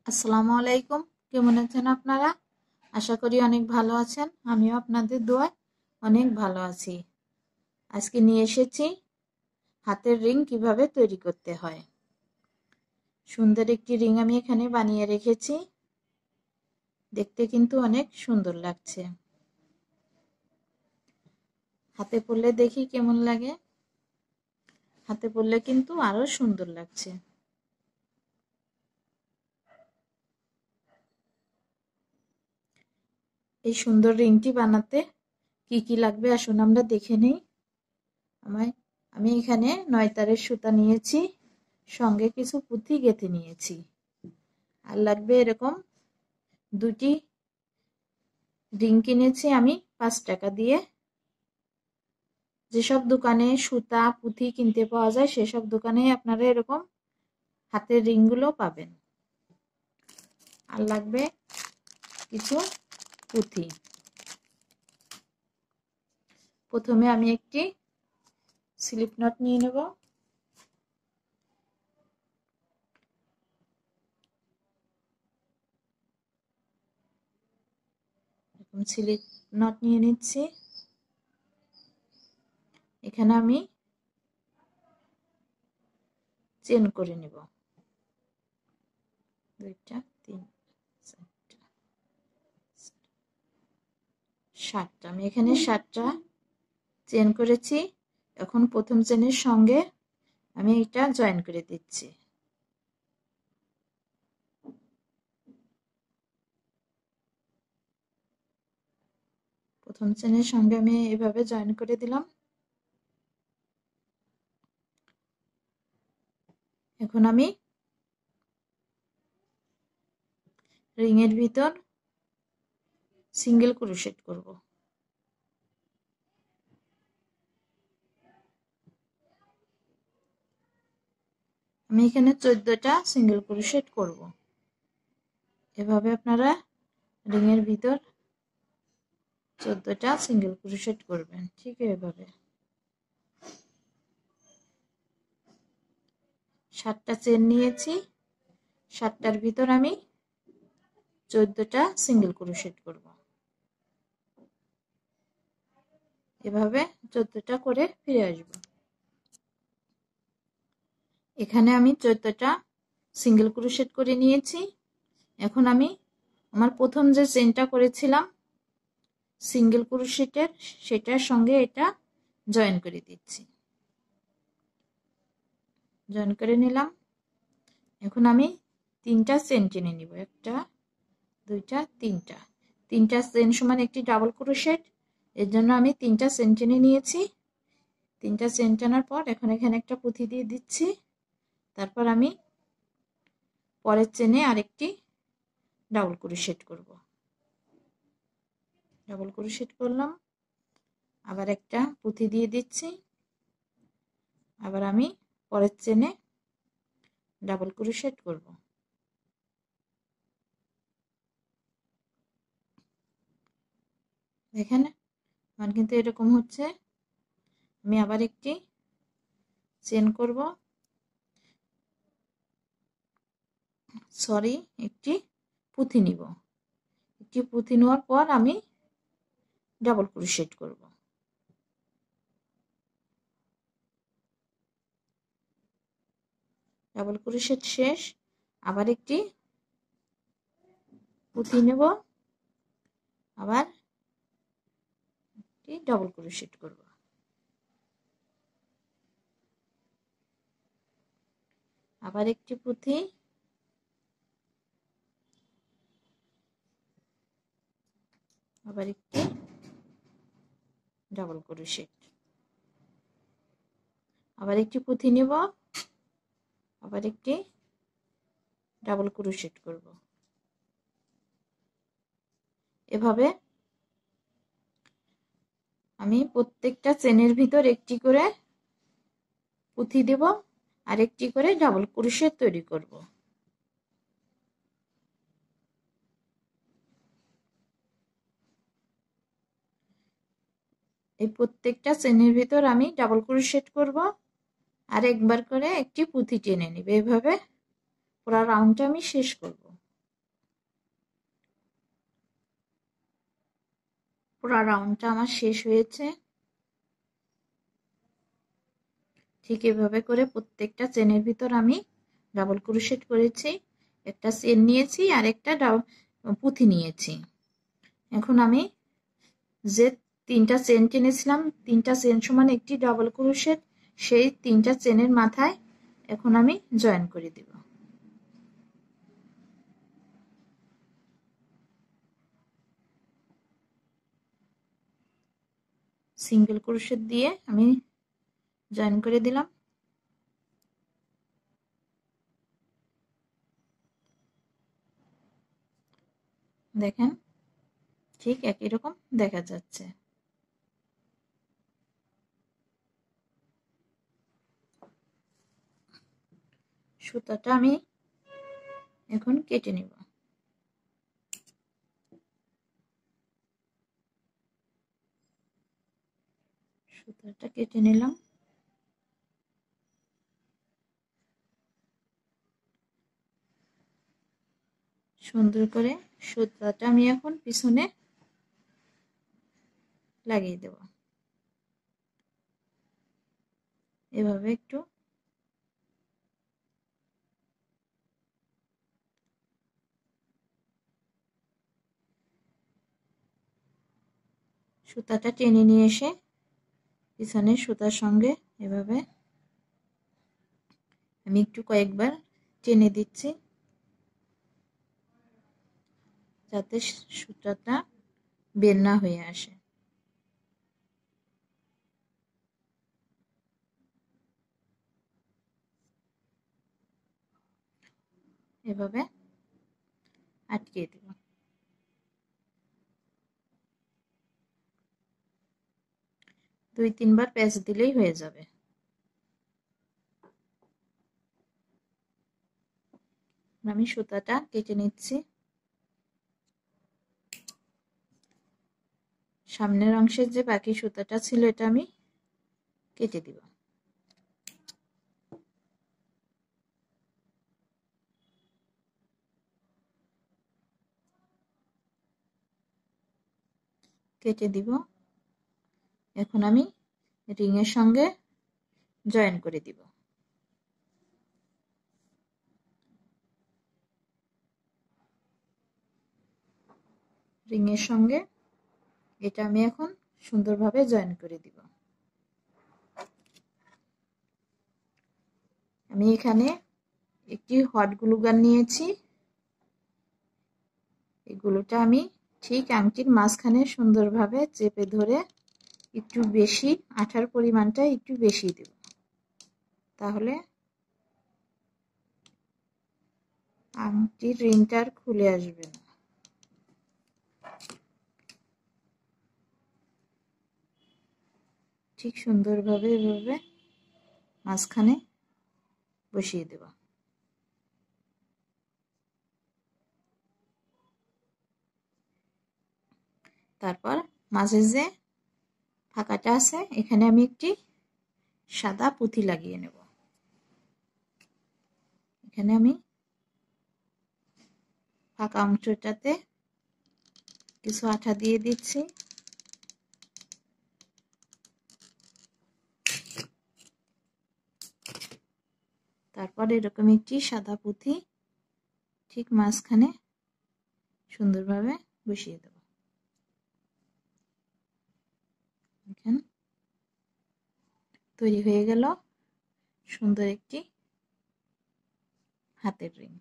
আসসালামু আলাইকুম। কেমন আছেন আপনারা? আশা করি অনেক ভালো আছেন। আমিও আপনাদের দোয়ায় অনেক ভালো আছি। আজকে নিয়ে এসেছি হাতের রিং কিভাবে তৈরি করতে হয়। সুন্দর একটি রিং আমি এখানে বানিয়ে রেখেছি। দেখতে কিন্তু অনেক সুন্দর লাগছে। হাতে পরলে দেখি কেমন লাগে। হাতে পরলে কিন্তু আরো সুন্দর লাগছে। এই সুন্দর রিংটি বানাতে কি কি লাগবে আসুন আমরা দেখে নেই। আমি এখানে 9 তারের সুতা নিয়েছি, সঙ্গে কিছু পুঁতি গেঁথে নিয়েছি। আর লাগবে এরকম দুটি রিং কিনেছি আমি 5 টাকা দিয়ে। যেসব দোকানে সুতা পুঁতি কিনতে পাওয়া যায় সেসব দোকানে আপনারা এরকম হাতের রিং গুলো পাবেন। আর লাগবে কিছু পুঁতি। প্রথমে আমি একটি স্লিপ নট নিয়ে নেব। এরকম স্লিপ নট নিয়ে নিচ্ছি। এখানে আমি চেন করে নেব 2টা 3 4টা 7টা। আমি এখানে 7টা চেন করেছি। এখন প্রথম চেনের সঙ্গে আমি এটা জয়েন করে দিচ্ছি। প্রথম চেনের সঙ্গে আমি এভাবে জয়েন করে দিলাম। এখন আমি রিং এর ভিতর সিঙ্গেল ক্রোশেট করব। আমি এখানে 14টা সিঙ্গেল ক্রোশেট করব। এভাবে আপনারা রিং এর ভিতর 14টা সিঙ্গেল ক্রোশেট করবেন। ঠিক এভাবে 7টা চেন নিয়েছি। 7টার ভিতর আমি 14টা সিঙ্গেল ক্রোশেট করব। এভাবে 14টা করে ফিরে আসব। এখানে আমি 14টা সিঙ্গেল ক্রোশেট করে নিয়েছি। এখন আমি আমার প্রথম যে চেনটা করেছিলাম সিঙ্গেল ক্রোশেটের সেটার সঙ্গে এটা জয়েন করে দিচ্ছি। জয়েন করে নিলাম। এখন আমি 3টা চেন টেনে নিব। 1টা 2টা 3টা। 3টা চেন সমান একটি ডাবল ক্রোশেট। এর জন্য আমি 3টা চেন টেনে নিয়েছি। 3টা চেন টানার পর এখন এখানে একটা পুঁতি দিয়ে দিচ্ছি। তারপর আমি পরের চেনে আরেকটি ডাবল ক্রোশেট করব। ডাবল ক্রোশেট করলাম। আবার একটা পুঁতি দিয়ে দিচ্ছি। আবার আমি পরের চেনে ডাবল ক্রোশেট করব। দেখেন আমার কিন্তু এরকম হচ্ছে। আমি আবার একটি চেন করব, একটি পুঁতি নিব। একটি পুঁতি নেওয়ার পর আমি ডাবল ক্রোশেট করব। ডাবল ক্রোশেট শেষ। আবার একটি পুঁতি নেব, আবার একটি ডাবল ক্রোশেট করব। আবার একটি পুঁতি, আবার একটি ডাবল ক্রোশেট। আবার একটি পুঁতি নেব, আবার একটি ডাবল ক্রোশেট করব। এভাবে আমি প্রত্যেকটা চেনের ভিতর একটি করে পুঁতি দেব আর একটি করে ডাবল ক্রোশেট তৈরি করব। এই প্রত্যেকটা চেনের ভিতর আমি ডাবল ক্রোশেট করব আর একবার করে একটি পুঁতি টেনে নিব। এভাবে পুরো রাউন্ডটা আমি শেষ করব। পুরো রাউন্ডটা আমার শেষ হয়েছে। ঠিক এভাবে করে প্রত্যেকটা চেনের ভিতর আমি ডাবল ক্রোশেট করেছি। একটা চেন নিয়েছি আর একটা পুঁথি নিয়েছি। এখন আমি যে 3টা চেন টেনেছিলাম, 3টা চেন সমান একটি ডাবল ক্রোশেট, সেই 3টা চেনের মাথায় এখন আমি জয়েন করে দেব। সিঙ্গেল ক্রোশেট দিয়ে আমি জয়েন করে দিলাম। দেখেন ঠিক একই রকম দেখা যাচ্ছে। সুতাটা আমি এখন কেটে নিব। সুতাটা কেটে নিলাম। সুন্দর করে সুতাটা আমি এখন পিছনে লাগিয়ে দেব। এভাবে একটু সুতাটা টেনে নিয়ে এসে পিছনের সুতার সঙ্গে এভাবে আমি একটু কয়েকবার টেনে দিচ্ছি, যাতে সুতাটা বের না হয়ে আসে। এভাবে আটকে দেব। 2-3 বার প্যাঁচ দিলেই হয়ে যাবে। আমি সুতাটা কেটে নিচ্ছি। সামনের অংশের যে বাকি সুতাটা ছিল এটা আমি কেটে দিব। কেটে দিব। এখন আমি রিংয়ের সঙ্গে জয়েন করে দিব। রিংয়ের সঙ্গে এটা আমি এখন সুন্দরভাবে জয়েন করে দিব। আমি এখানে একটি হট গ্লু গান নিয়েছি। এই গ্লুটা আমি ঠিক আংটির মাঝখানে সুন্দরভাবে চেপে ধরে একটু বেশি আঠার পরিমাণটা একটু বেশি দেব, তাহলে আংটির রিংটা আর খুলে আসবে না। ঠিক সুন্দরভাবে এভাবে মাঝখানে বসিয়ে দেব। তারপর মাঝে যে ফাঁকাটা আছে এখানে আমি একটি সাদা পুঁথি লাগিয়ে নেব। এখানে আমি ফাঁকা অংশটাতে কিছু আঠা দিয়ে দিচ্ছি। তারপর এরকম একটি সাদা পুঁথি ঠিক মাঝখানে সুন্দরভাবে বসিয়ে দেব। দেখেন তৈরি হয়ে গেল সুন্দর একটি হাতের রিং।